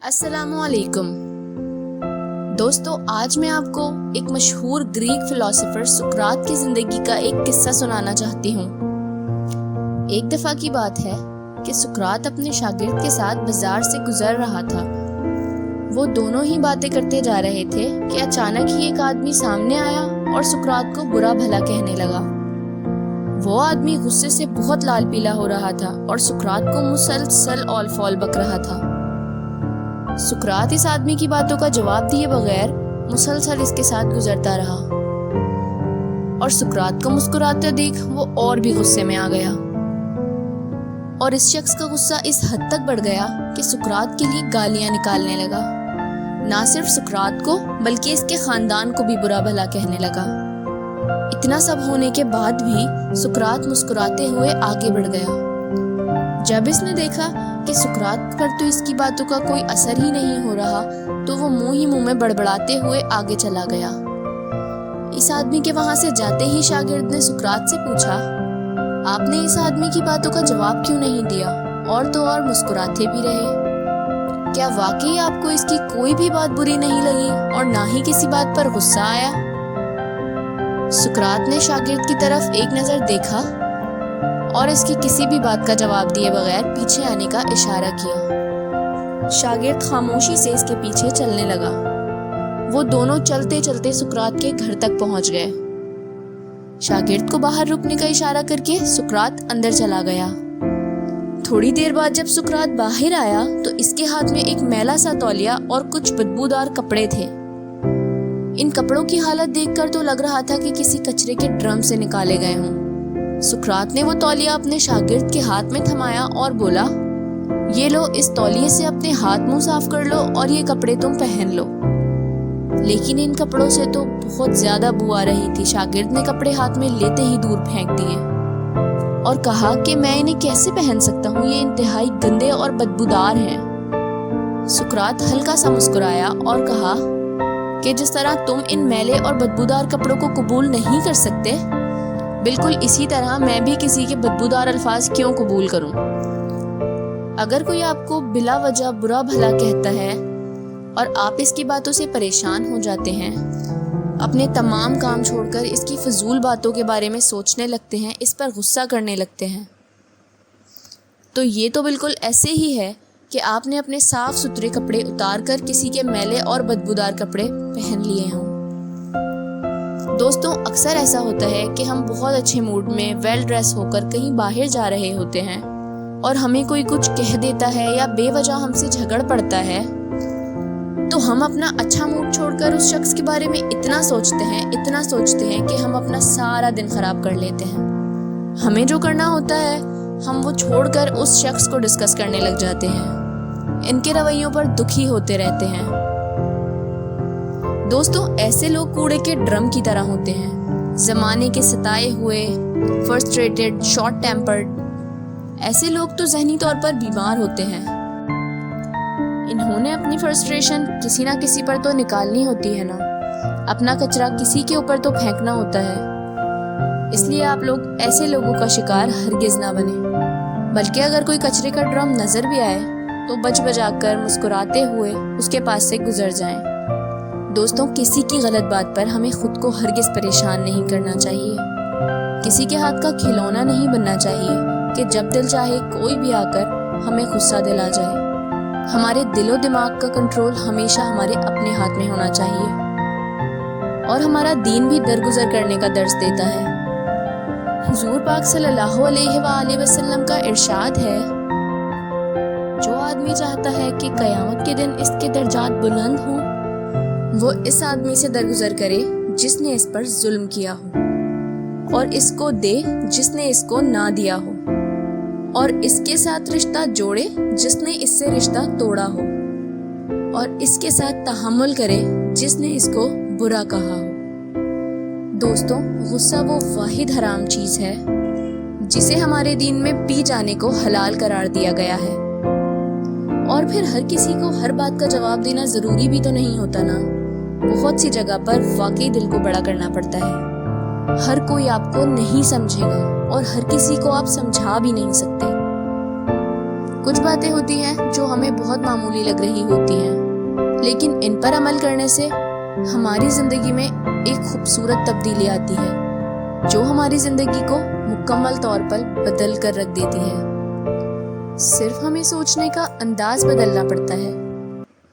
अस्सलाम वालेकुम दोस्तों, आज मैं आपको एक मशहूर ग्रीक फिलोसोफर सुकरात की जिंदगी का एक किस्सा सुनाना चाहती हूँ। एक दफ़ा की बात है कि सुकरात अपने शागिर्द के साथ बाजार से गुजर रहा था। वो दोनों ही बातें करते जा रहे थे कि अचानक ही एक आदमी सामने आया और सुकरात को बुरा भला कहने लगा। वो आदमी गुस्से से बहुत लाल पीला हो रहा था और सुकरात को मुसलसल ऑल फॉल बक रहा था। सुकरात इस आदमी की बातों का जवाब दिए बगैर मुसलसल इसके साथ गुजरता रहा और सुकरात को मुस्कुराते देख वो और भी गुस्से में आ गया और इस शख्स का गुस्सा इस हद तक बढ़ गया कि सुकरात के लिए गालियां निकालने लगा। ना सिर्फ सुकरात को बल्कि इसके खानदान को भी बुरा भला कहने लगा। इतना सब होने के बाद भी सुकरात मुस्कुराते हुए आगे बढ़ गया। जब इसने देखा कि सुकरात पर तो इसकी बातों का कोई असर ही नहीं हो रहा, तो वो मुंह ही मुंह में बड़बड़ाते हुए आगे चला गया। इस आदमी के वहां से जाते ही शागिर्द ने सुकरात से पूछा, आपने इस आदमी की बातों का जवाब क्यों नहीं दिया? और तो और मुस्कुराते भी रहे। क्या वाकई आपको इसकी कोई भी बात बुरी नहीं लगी और ना ही किसी बात पर गुस्सा आया? सुकरात ने शागिर्द की तरफ एक नजर देखा और इसकी किसी भी बात का जवाब दिए बगैर पीछे आने का इशारा किया। शागिर्द खामोशी से इसके पीछे चलने लगा। वो दोनों चलते चलते सुकरात के घर तक पहुंच गए। शागिर्द को बाहर रुकने का इशारा करके सुकरात अंदर चला गया। थोड़ी देर बाद जब सुकरात बाहर आया तो इसके हाथ में एक मैला सा तौलिया और कुछ बदबूदार कपड़े थे। इन कपड़ों की हालत देखकर तो लग रहा था कि किसी कचरे के ड्रम से निकाले गए हों। सुकरात ने वो तौलिया अपने शागिर्द के हाथ में थमाया और बोला, ये लो, इस तौलिए से अपने हाथ मुंह साफ कर लो और ये कपड़े तुम पहन लो। लेकिन इन कपड़ों से तो बहुत ज्यादा बू आ रही थी। शागिर्द ने कपड़े हाथ में लेते ही दूर फेंक दिए और कहा कि मैं इन्हें कैसे पहन सकता हूँ, ये इंतहाई गंदे और बदबूदार हैं। सुकरात हल्का सा मुस्कुराया और कहा कि जिस तरह तुम इन मैले और बदबूदार कपड़ों को कबूल नहीं कर सकते, बिल्कुल इसी तरह मैं भी किसी के बदबूदार अल्फाज क्यों कबूल करूं। अगर कोई आपको बिला वजह बुरा भला कहता है और आप इसकी बातों से परेशान हो जाते हैं, अपने तमाम काम छोड़कर इसकी फजूल बातों के बारे में सोचने लगते हैं, इस पर गुस्सा करने लगते हैं, तो ये तो बिल्कुल ऐसे ही है कि आपने अपने साफ सुथरे कपड़े उतार कर किसी के मैले और बदबूदार कपड़े पहन लिए हों। दोस्तों, अक्सर ऐसा होता है कि हम बहुत अच्छे मूड में वेल ड्रेस होकर कहीं बाहर जा रहे होते हैं और हमें कोई कुछ कह देता है या बेवजह हमसे झगड़ पड़ता है, तो हम अपना अच्छा मूड छोड़कर उस शख्स के बारे में इतना सोचते हैं कि हम अपना सारा दिन खराब कर लेते हैं। हमें जो करना होता है हम वो छोड़कर उस शख्स को डिस्कस करने लग जाते हैं, इनके रवैयों पर दुखी होते रहते हैं। दोस्तों, ऐसे लोग कूड़े के ड्रम की तरह होते हैं, जमाने के सताए हुए, फ्रस्ट्रेटेड, शॉर्ट टेम्पर्ड। ऐसे लोग तो ज़हनी तौर पर बीमार होते हैं। इन्होंने अपनी फ्रस्ट्रेशन किसी ना किसी पर तो निकालनी होती है ना, अपना कचरा किसी के ऊपर तो फेंकना होता है। इसलिए आप लोग ऐसे लोगों का शिकार हरगिज ना बने, बल्कि अगर कोई कचरे का ड्रम नजर भी आए तो बच बचाकर मुस्कुराते हुए उसके पास से गुजर जाएं। दोस्तों, किसी की गलत बात पर हमें खुद को हरगिज परेशान नहीं करना चाहिए। किसी के हाथ का खिलौना नहीं बनना चाहिए कि जब दिल चाहे कोई भी आकर हमें गुस्सा दिला जाए। हमारे दिलो दिमाग का कंट्रोल हमेशा हमारे अपने हाथ में होना चाहिए और हमारा दीन भी दरगुजर करने का दर्स देता है। हुजूर पाक सल्लल्लाहु अलैहि वसल्लम का इरशाद है, जो आदमी चाहता है कि क़यामत के दिन इसके दर्जात बुलंद हों, वो इस आदमी से दरगुजर करे जिसने इस पर जुल्म किया हो और इसको दे जिसने इसको ना दिया हो और इसके साथ रिश्ता जोड़े जिसने इससे रिश्ता तोड़ा हो और इसके साथ तहम्मुल करे जिसने इसको बुरा कहा हो। दोस्तों, गुस्सा वो वाहिद हराम चीज है जिसे हमारे दीन में पी जाने को हलाल करार दिया गया है। और फिर हर किसी को हर बात का जवाब देना जरूरी भी तो नहीं होता ना। बहुत सी जगह पर वाकई दिल को बड़ा करना पड़ता है। हर कोई आपको नहीं समझेगा और हर किसी को आप समझा भी नहीं सकते। کچھ باتیں ہوتی ہیں جو ہمیں بہت معمولی لگ رہی ہوتی ہیں، لیکن ان پر عمل کرنے سے ہماری زندگی میں ایک خوبصورت تبدیلی آتی ہے جو ہماری زندگی کو مکمل طور پر بدل کر رکھ دیتی ہے۔ صرف ہمیں سوچنے کا انداز بدلنا پڑتا ہے۔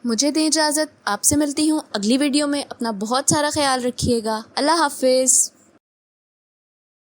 مجھے دیں اجازت، آپ سے ملتی ہوں اگلی ویڈیو میں۔ اپنا بہت سارا خیال رکھیے گا۔ اللہ حافظ۔